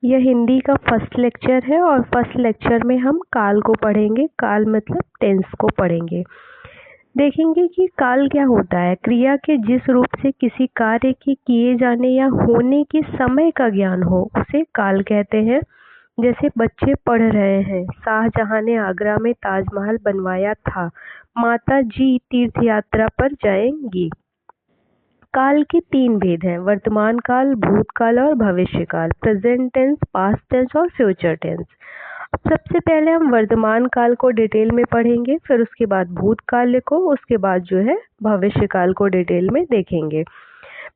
यह हिंदी का first lecture है और फर्स्ट लेक्चर में हम काल को पढ़ेंगे। काल मतलब टेंस को पढ़ेंगे। देखेंगे कि काल क्या होता है। क्रिया के जिस रूप से किसी कार्य के किए जाने या होने के समय का ज्ञान हो उसे काल कहते हैं। जैसे बच्चे पढ़ रहे हैं, शाहजहां ने आगरा में ताजमहल बनवाया था, माता जी तीर्थ यात्रा पर जाएंगी। काल के तीन भेद हैं, वर्तमान काल, भूतकाल और भविष्य काल, प्रेजेंट टेंस, पास्ट टेंस और फ्यूचर टेंस। अब सबसे पहले हम वर्तमान काल को डिटेल में पढ़ेंगे, फिर उसके बाद भूतकाल को, उसके बाद जो है भविष्य काल को डिटेल में देखेंगे।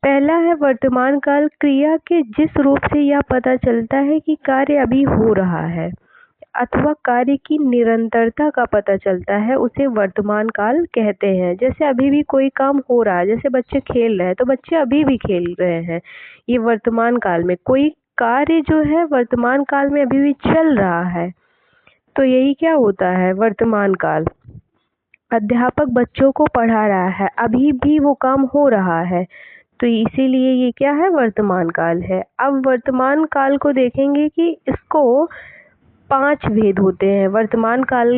पहला है वर्तमान काल। क्रिया के जिस रूप से यह पता चलता है कि कार्य अभी हो रहा है अथवा कार्य की निरंतरता का पता चलता है उसे वर्तमान काल कहते हैं। जैसे अभी भी कोई काम हो रहा है, जैसे बच्चे खेल रहे हैं तो बच्चे अभी भी खेल रहे हैं, ये वर्तमान काल में। कोई कार्य जो है वर्तमान काल में अभी भी चल रहा है, तो यही क्या होता है, वर्तमान काल। अध्यापक बच्चों को पढ़ा रहा है, अभी भी वो काम हो रहा है, तो इसीलिए ये क्या है, वर्तमान काल है। अब वर्तमान काल को देखेंगे कि इसको 5 भेद होते हैं। वर्तमान काल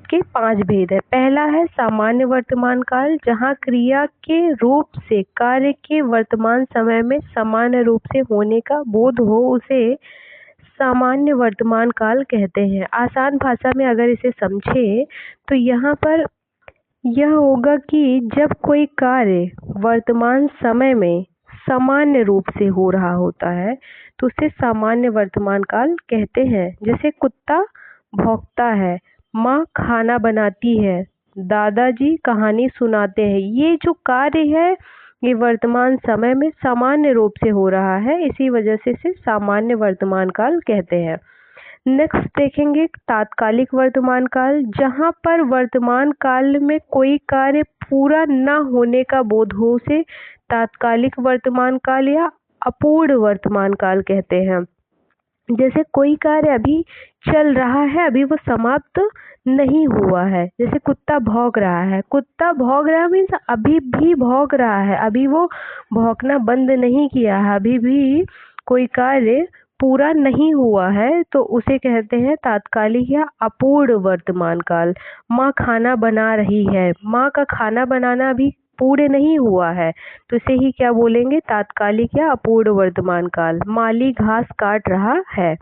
के 5 भेद है। पहला है सामान्य वर्तमान काल, जहाँ क्रिया के रूप से कार्य के वर्तमान समय में सामान्य रूप से होने का बोध हो उसे सामान्य वर्तमान काल कहते हैं। आसान भाषा में अगर इसे समझे तो यहाँ पर यह होगा कि जब कोई कार्य वर्तमान समय में सामान्य रूप से हो रहा होता है तो उसे सामान्य वर्तमान काल कहते हैं। जैसे कुत्ता भौंकता है, माँ खाना बनाती है, दादाजी कहानी सुनाते हैं। ये जो कार्य है ये वर्तमान समय में सामान्य रूप से हो रहा है, इसी वजह से इसे सामान्य वर्तमान काल कहते हैं। नेक्स्ट देखेंगे तात्कालिक वर्तमान काल, जहाँ पर वर्तमान काल में कोई कार्य पूरा न होने का बोध हो उसे तात्कालिक वर्तमान काल या अपूर्ण वर्तमान काल कहते हैं। जैसे कोई कार्य अभी चल रहा है, अभी वो समाप्त नहीं हुआ है। जैसे कुत्ता भौंक रहा है, कुत्ता भौंक रहा मीन्स अभी भी भौंक रहा है, अभी वो भौंकना बंद नहीं किया है, अभी भी कोई कार्य पूरा नहीं हुआ है, तो उसे कहते हैं तात्कालिक या अपूर्ण वर्तमान काल। माँ खाना बना रही है, माँ का खाना बनाना अभी पूर्ण नहीं हुआ है, तो इसे ही क्या बोलेंगे, तात्कालिक या अपूर्ण वर्तमान काल। माली घास काट रहा है।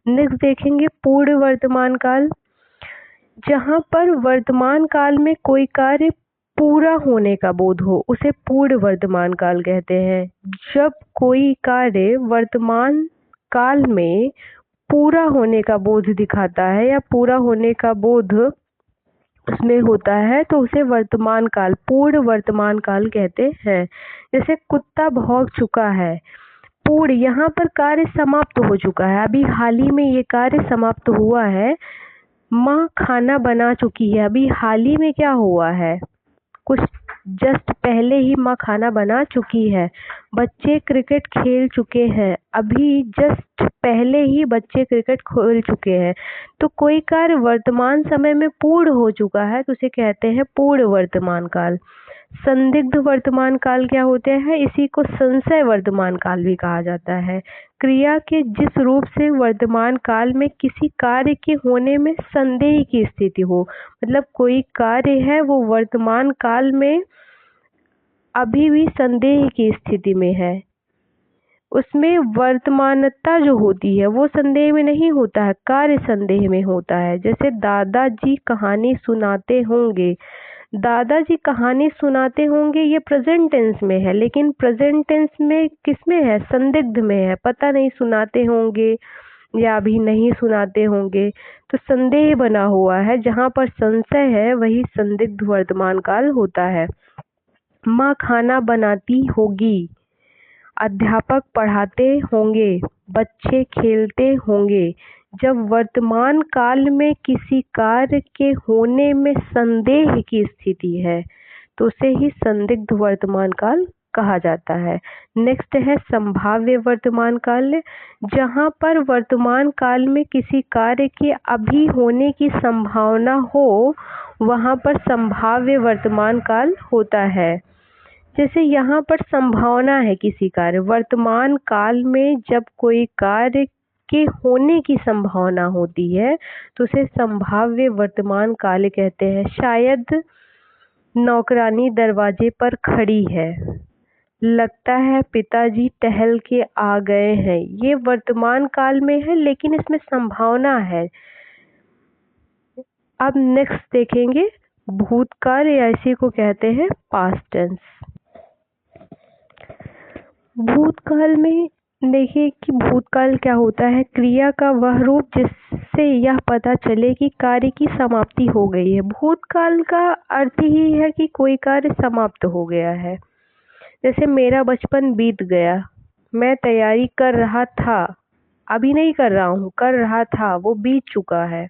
नेक्स्ट देखेंगे पूर्ण वर्तमान काल, जहाँ पर वर्तमान काल में कोई कार्य पूरा होने का बोध हो उसे पूर्ण वर्तमान काल कहते हैं। जब कोई कार्य वर्तमान काल में पूरा होने का बोध दिखाता है या पूरा होने का बोध उसमें होता है तो उसे वर्तमान काल, पूर्ण वर्तमान काल कहते हैं। जैसे कुत्ता भौंक चुका है, पूर्ण, यहाँ पर कार्य समाप्त हो चुका है, अभी हाल ही में ये कार्य समाप्त हुआ है। माँ खाना बना चुकी है, अभी हाल ही में क्या हुआ है, कुछ जस्ट पहले ही माँ खाना बना चुकी है। बच्चे क्रिकेट खेल चुके हैं, अभी जस्ट पहले ही बच्चे क्रिकेट खेल चुके हैं। तो कोई कार्य वर्तमान समय में पूर्ण हो चुका है तो उसे कहते हैं पूर्ण वर्तमान काल। संदिग्ध वर्तमान काल क्या होते हैं, इसी को संशय वर्तमान काल भी कहा जाता है। क्रिया के जिस रूप से वर्तमान काल में किसी कार्य के होने में संदेह की स्थिति हो, मतलब कोई कार्य है वो वर्तमान काल में अभी भी संदेह की स्थिति में है, उसमें वर्तमानता जो होती है वो संदेह में नहीं होता है, कार्य संदेह में होता है। जैसे दादाजी कहानी सुनाते होंगे, दादाजी कहानी सुनाते होंगे, ये प्रेजेंट टेंस में है, लेकिन प्रेजेंट टेंस में किसमें है, संदिग्ध में है, पता नहीं सुनाते होंगे या अभी नहीं सुनाते होंगे, तो संदेह बना हुआ है। जहाँ पर संशय है वही संदिग्ध वर्तमान काल होता है। माँ खाना बनाती होगी, अध्यापक पढ़ाते होंगे, बच्चे खेलते होंगे। जब वर्तमान काल में किसी कार्य के होने में संदेह की स्थिति है तो उसे ही संदिग्ध वर्तमान काल कहा जाता है। नेक्स्ट है संभाव्य वर्तमान काल, जहाँ पर वर्तमान काल में किसी कार्य के अभी होने की संभावना हो वहाँ पर संभाव्य वर्तमान काल होता है। जैसे यहाँ पर संभावना है किसी कार्य, वर्तमान काल में जब कोई कार्य के होने की संभावना होती है तो उसे संभाव्य वर्तमान काल कहते हैं। शायद नौकरानी दरवाजे पर खड़ी है, लगता है पिताजी टहल के आ गए हैं। ये वर्तमान काल में है लेकिन इसमें संभावना है। अब नेक्स्ट देखेंगे भूतकाल, या इसी को कहते हैं पास्ट टेंस। भूतकाल में देखिए कि भूतकाल क्या होता है, क्रिया का वह रूप जिससे यह पता चले कि कार्य की समाप्ति हो गई है। भूतकाल का अर्थ ही है कि कोई कार्य समाप्त हो गया है। जैसे मेरा बचपन बीत गया, मैं तैयारी कर रहा था, अभी नहीं कर रहा हूँ, कर रहा था, वो बीत चुका है।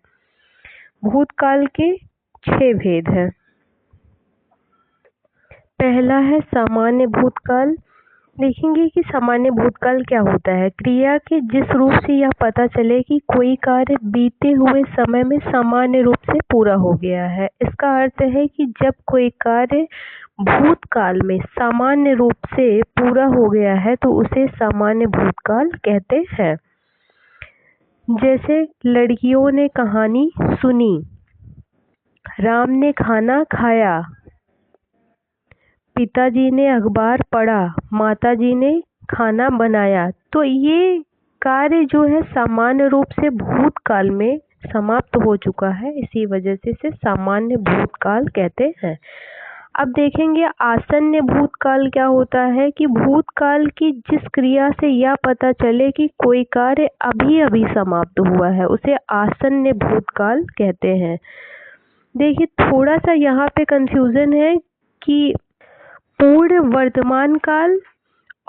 भूतकाल के 6 भेद हैं। पहला है सामान्य भूतकाल। देखेंगे कि सामान्य भूतकाल क्या होता है, क्रिया के जिस रूप से यह पता चले कि कोई कार्य बीते हुए समय में सामान्य रूप से पूरा हो गया है। इसका अर्थ है कि जब कोई कार्य भूतकाल में सामान्य रूप से पूरा हो गया है तो उसे सामान्य भूतकाल कहते हैं। जैसे लड़कियों ने कहानी सुनी, राम ने खाना खाया, पिताजी ने अखबार पढ़ा, माताजी ने खाना बनाया। तो ये कार्य जो है सामान्य रूप से भूतकाल में समाप्त हो चुका है, इसी वजह से इसे सामान्य भूतकाल कहते हैं। अब देखेंगे आसन्न भूतकाल क्या होता है, कि भूतकाल की जिस क्रिया से यह पता चले कि कोई कार्य अभी अभी समाप्त हुआ है, उसे आसन्न भूतकाल कहते हैं। देखिए थोड़ा सा यहाँ पे कंफ्यूजन है कि पूर्ण वर्तमान काल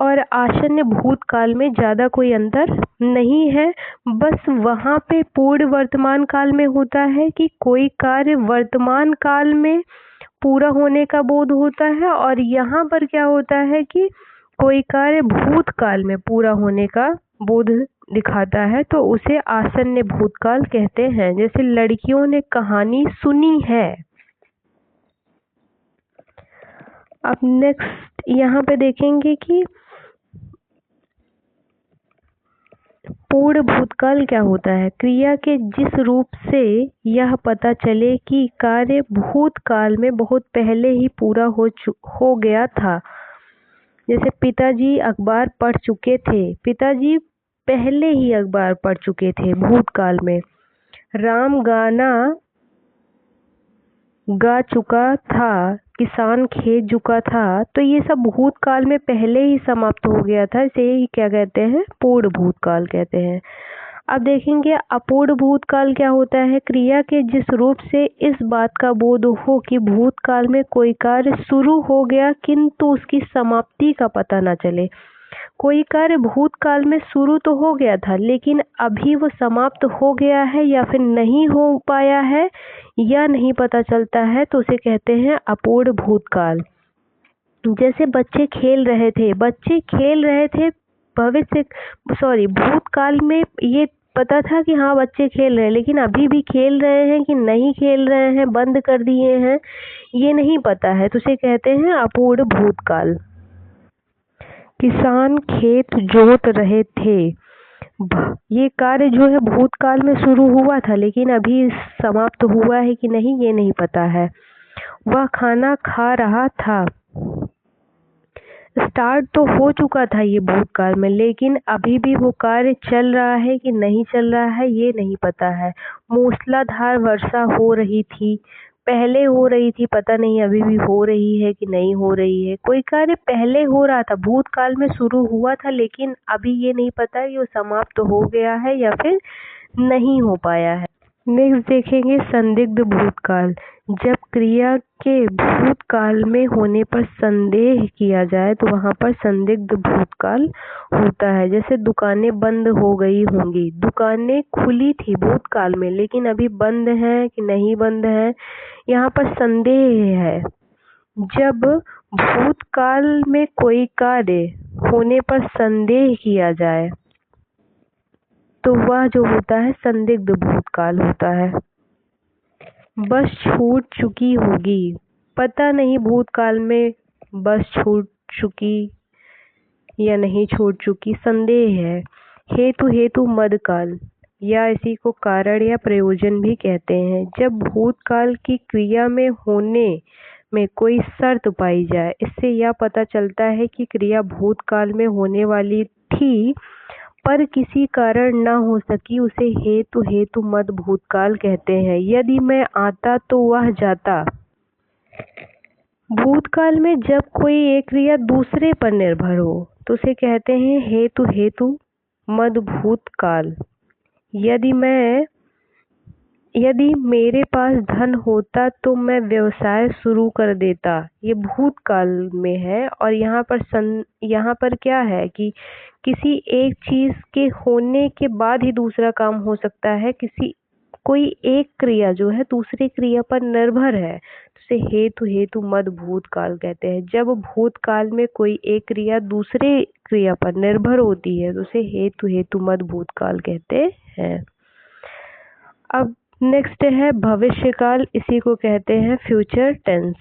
और आसन्न भूतकाल में ज़्यादा कोई अंतर नहीं है। बस वहाँ पे पूर्ण वर्तमान काल में होता है कि कोई कार्य वर्तमान काल में पूरा होने का बोध होता है, और यहाँ पर क्या होता है कि कोई कार्य भूतकाल में पूरा होने का बोध दिखाता है, तो उसे आसन्न भूतकाल कहते हैं। जैसे लड़कियों ने कहानी सुनी है। अब नेक्स्ट यहाँ पे देखेंगे कि पूर्ण भूतकाल क्या होता है, क्रिया के जिस रूप से यह पता चले कि कार्य भूतकाल में बहुत पहले ही पूरा हो गया था। जैसे पिताजी अखबार पढ़ चुके थे, पिताजी पहले ही अखबार पढ़ चुके थे भूतकाल में। राम गाना गा चुका था, किसान खेत चुका था। तो ये सब भूतकाल में पहले ही समाप्त हो गया था, इसे ही क्या कहते हैं, पूर्ण भूतकाल कहते हैं। अब देखेंगे अपूर्ण भूतकाल क्या होता है, क्रिया के जिस रूप से इस बात का बोध हो कि भूतकाल में कोई कार्य शुरू हो गया किंतु उसकी समाप्ति का पता न चले। कोई कार्य भूतकाल में शुरू तो हो गया था लेकिन अभी वो समाप्त हो गया है या फिर नहीं हो पाया है या नहीं पता चलता है, तो उसे कहते हैं अपूर्ण भूतकाल। जैसे बच्चे खेल रहे थे भूतकाल में ये पता था कि हाँ बच्चे खेल रहे हैं, लेकिन अभी भी खेल रहे हैं कि नहीं खेल रहे हैं, बंद कर दिए हैं, ये नहीं पता है, तो उसे कहते हैं अपूर्ण भूतकाल। किसान खेत जोत रहे थे, ये कार्य जो है भूतकाल में शुरू हुआ था लेकिन अभी समाप्त हुआ है कि नहीं ये नहीं पता है। वह खाना खा रहा था, स्टार्ट तो हो चुका था ये भूतकाल में लेकिन अभी भी वो कार्य चल रहा है कि नहीं चल रहा है ये नहीं पता है। मूसलाधार वर्षा हो रही थी, पहले हो रही थी, पता नहीं अभी भी हो रही है कि नहीं हो रही है। कोई कार्य पहले हो रहा था, भूतकाल में शुरू हुआ था लेकिन अभी ये नहीं पता कि वो समाप्त हो गया है या फिर नहीं हो पाया है। नेक्स्ट देखेंगे संदिग्ध भूतकाल। जब क्रिया के भूतकाल में होने पर संदेह किया जाए तो वहाँ पर संदिग्ध भूतकाल होता है। जैसे दुकानें बंद हो गई होंगी, दुकानें खुली थी भूतकाल में लेकिन अभी बंद है कि नहीं बंद है, यहाँ पर संदेह है। जब भूतकाल में कोई कार्य होने पर संदेह किया जाए तो वह जो होता है संदिग्ध भूतकाल होता है। बस छूट चुकी होगी, पता नहीं भूतकाल में बस छूट चुकी या नहीं छूट चुकी, संदेह है। हेतु हेतु मद काल या इसी को कारण या प्रयोजन भी कहते हैं। जब भूतकाल की क्रिया में होने में कोई शर्त पाई जाए, इससे यह पता चलता है कि क्रिया भूतकाल में होने वाली थी पर किसी कारण न हो सकी, उसे हेतु हेतु मद भूतकाल कहते हैं। यदि मैं आता तो वह जाता। भूतकाल में जब कोई एक क्रिया दूसरे पर निर्भर हो तो उसे कहते हैं हेतु हेतु मद भूतकाल। यदि मेरे पास धन होता तो मैं व्यवसाय शुरू कर देता, ये भूतकाल में है। और यहाँ पर क्या है कि किसी एक चीज के होने के बाद ही दूसरा काम हो सकता है। कोई एक क्रिया जो है दूसरी क्रिया पर निर्भर है तो उसे हेतु हेतु मद भूतकाल कहते हैं। जब भूतकाल में कोई एक क्रिया दूसरे क्रिया पर निर्भर होती है तो उसे हेतु हेतु मद भूतकाल कहते हैं। अब नेक्स्ट है भविष्यकाल, इसी को कहते हैं फ्यूचर टेंस।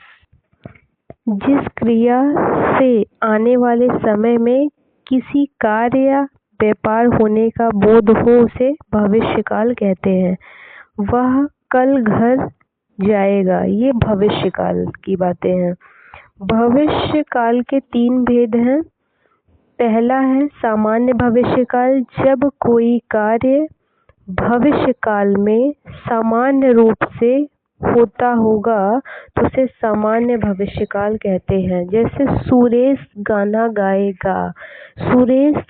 जिस क्रिया से आने वाले समय में किसी कार्य या व्यापार होने का बोध हो उसे भविष्यकाल कहते हैं। वह कल घर जाएगा, ये भविष्यकाल की बातें हैं। भविष्यकाल के 3 भेद हैं। पहला है सामान्य भविष्यकाल, जब कोई कार्य भविष्यकाल में सामान्य रूप से होता होगा तो उसे सामान्य भविष्यकाल कहते हैं। जैसे सुरेश गाना गाएगा, सुरेश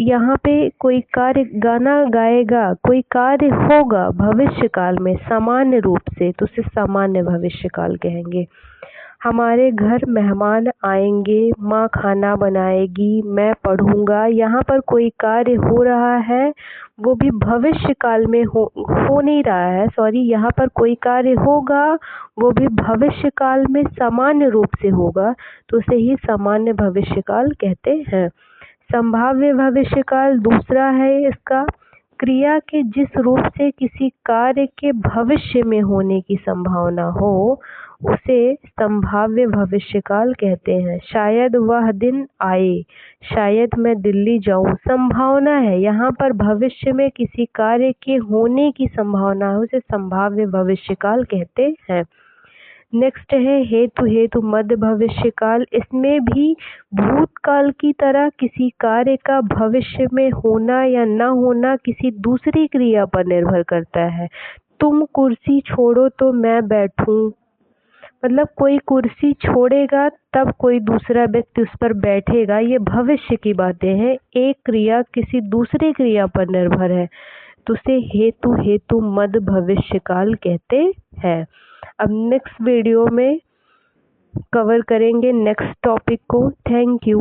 यहाँ पे कोई कार्य गाना गाएगा, कोई कार्य होगा भविष्यकाल में सामान्य रूप से तो उसे सामान्य भविष्यकाल कहेंगे। हमारे घर मेहमान आएंगे, माँ खाना बनाएगी, मैं पढ़ूंगा, यहाँ पर कोई कार्य हो रहा है वो भी भविष्यकाल में हो नहीं रहा है, यहाँ पर कोई कार्य होगा वो भी भविष्यकाल में सामान्य रूप से होगा तो उसे ही सामान्य भविष्यकाल कहते हैं। संभाव्य भविष्यकाल दूसरा है इसका, क्रिया के जिस रूप से किसी कार्य के भविष्य में होने की संभावना हो उसे संभाव्य भविष्यकाल कहते हैं। शायद वह दिन आए, शायद मैं दिल्ली जाऊं, संभावना है, यहाँ पर भविष्य में किसी कार्य के होने की संभावना है उसे संभाव्य भविष्यकाल कहते हैं। नेक्स्ट है हेतु हेतु मद भविष्यकाल। इसमें भी भूतकाल की तरह किसी कार्य का भविष्य में होना या न होना किसी दूसरी क्रिया पर निर्भर करता है। तुम कुर्सी छोड़ो तो मैं बैठूं, मतलब कोई कुर्सी छोड़ेगा तब कोई दूसरा व्यक्ति उस पर बैठेगा, ये भविष्य की बातें हैं। एक क्रिया किसी दूसरी क्रिया पर निर्भर है तो उसे हेतु हेतु मद भविष्यकाल कहते हैं। अब नेक्स्ट वीडियो में कवर करेंगे नेक्स्ट टॉपिक को। Thank you.